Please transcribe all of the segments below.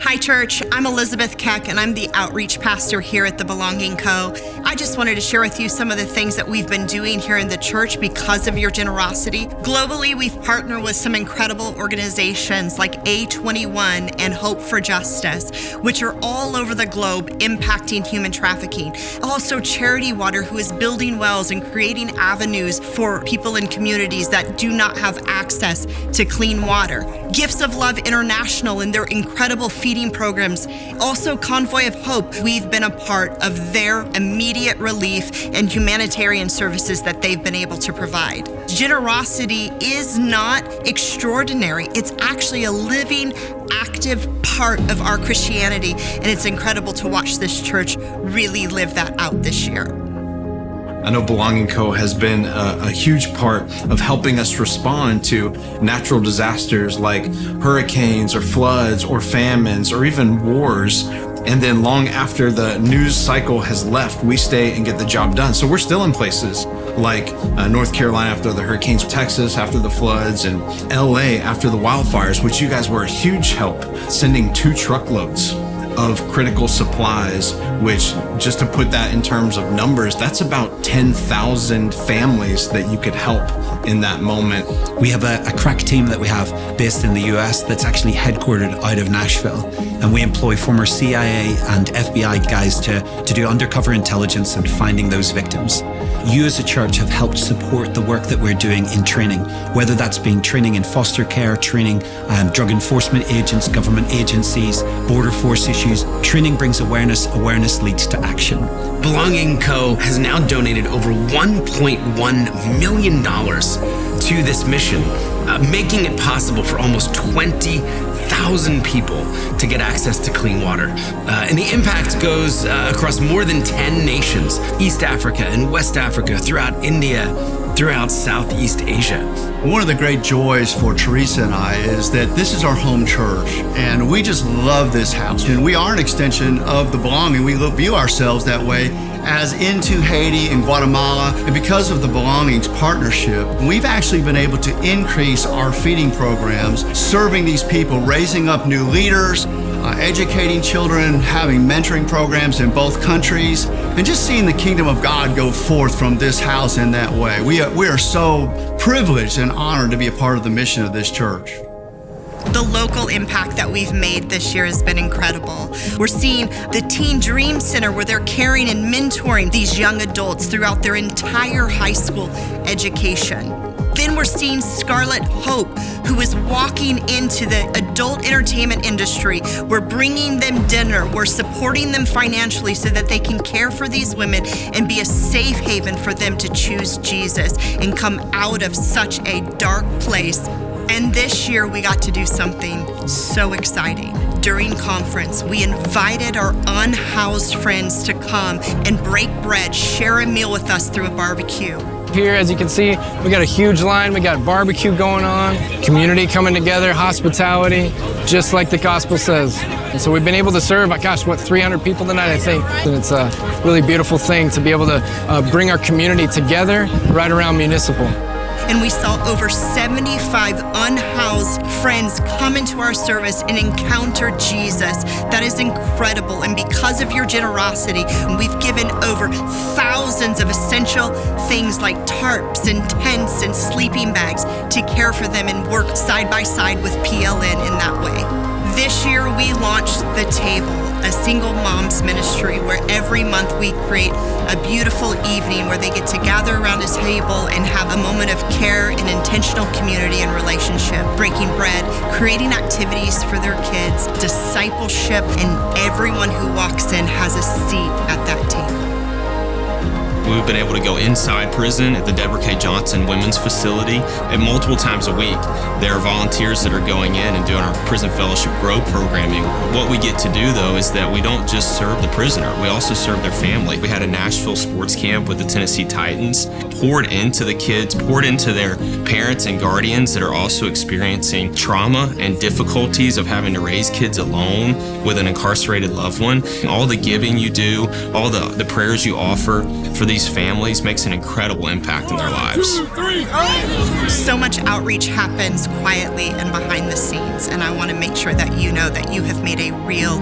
Hi, church. I'm Elizabeth Keck, and I'm the outreach pastor here at the Belonging Co. I just wanted to share with you some of the things that we've been doing here in the church because of your generosity. Globally, we've partnered with some incredible organizations like A21 and Hope for Justice, which are all over the globe impacting human trafficking. Also, Charity Water, who is building wells and creating avenues for people in communities that do not have access to clean water. Gifts of Love International and their incredible feeding programs. Also, Convoy of Hope, we've been a part of their immediate relief and humanitarian services that they've been able to provide. Generosity is not extraordinary. It's actually a living, active part of our Christianity, and it's incredible to watch this church really live that out this year. I know Belonging Co. has been a huge part of helping us respond to natural disasters like hurricanes or floods or famines or even wars. And then long after the news cycle has left, we stay and get the job done. So we're still in places like North Carolina after the hurricanes, Texas after the floods, and LA after the wildfires, which you guys were a huge help, sending 2 truckloads of critical supplies, which, just to put that in terms of numbers, that's about 10,000 families that you could help in that moment. We have a crack team that we have based in the US that's actually headquartered out of Nashville. And we employ former CIA and FBI guys to do undercover intelligence and finding those victims. You as a church have helped support the work that we're doing in training, whether that's being training in foster care, training drug enforcement agents, government agencies, border force issues. Training brings awareness, awareness leads to action. Belonging Co. has now donated over $1.1 million to this mission, making it possible for almost 20,000 people to get access to clean water. And the impact goes across more than 10 nations, East Africa and West Africa, throughout India, throughout Southeast Asia. One of the great joys for Teresa and I is that this is our home church, and we just love this house. And we are an extension of the Belonging. We view ourselves that way as into Haiti and Guatemala. And because of the Belongings partnership, we've actually been able to increase our feeding programs, serving these people, raising up new leaders, educating children, having mentoring programs in both countries, and just seeing the kingdom of God go forth from this house in that way. We are so privileged and honored to be a part of the mission of this church. The local impact that we've made this year has been incredible. We're seeing the Teen Dream Center, where they're caring and mentoring these young adults throughout their entire high school education. Then we're seeing Scarlet Hope, who is walking into the adult entertainment industry. We're bringing them dinner. We're supporting them financially so that they can care for these women and be a safe haven for them to choose Jesus and come out of such a dark place. And this year, we got to do something so exciting. During conference, we invited our unhoused friends to come and break bread, share a meal with us through a barbecue. Here, as you can see, we got a huge line. We got barbecue going on, community coming together, hospitality, just like the gospel says. And so we've been able to serve, 300 people tonight, I think. And it's a really beautiful thing to be able to bring our community together right around Municipal. And we saw over 75 unhoused friends come into our service and encounter Jesus. That is incredible. And because of your generosity, we've given over thousands of essential things like tarps and tents and sleeping bags to care for them and work side by side with PLN in that way. This year, we launched The Table, a single mom's ministry where every month we create a beautiful evening where they get to gather around a table and have a moment of care and intentional community and relationship, breaking bread, creating activities for their kids, discipleship, and everyone who walks in has a seat at that table. We've been able to go inside prison at the Deborah K. Johnson Women's Facility, and multiple times a week there are volunteers that are going in and doing our Prison Fellowship Grow programming. What we get to do, though, is that we don't just serve the prisoner, we also serve their family. We had a Nashville sports camp with the Tennessee Titans, poured into the kids, poured into their parents and guardians that are also experiencing trauma and difficulties of having to raise kids alone with an incarcerated loved one. All the giving you do, all the prayers you offer for these these families makes an incredible impact in their lives. So much outreach happens quietly and behind the scenes, and I want to make sure that you know that you have made a real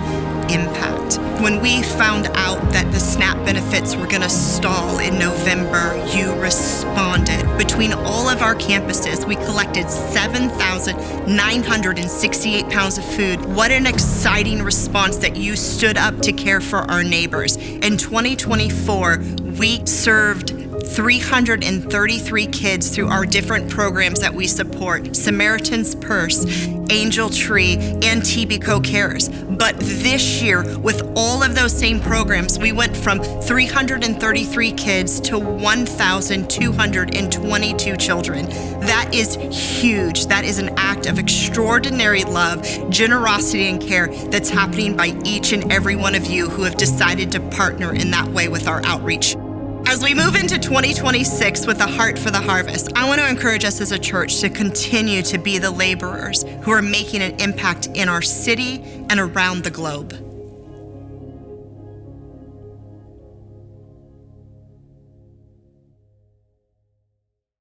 impact. When we found out that the SNAP benefits were going to stall in November, you responded. Between all of our campuses, we collected 7,968 pounds of food. What an exciting response that you stood up to care for our neighbors. In 2024, we served 333 kids through our different programs that we support: Samaritan's Purse, Angel Tree, and TBCO Cares. But this year, with all of those same programs, we went from 333 kids to 1,222 children. That is huge. That is an act of extraordinary love, generosity, and care that's happening by each and every one of you who have decided to partner in that way with our outreach. As we move into 2026 with a heart for the harvest, I want to encourage us as a church to continue to be the laborers who are making an impact in our city and around the globe.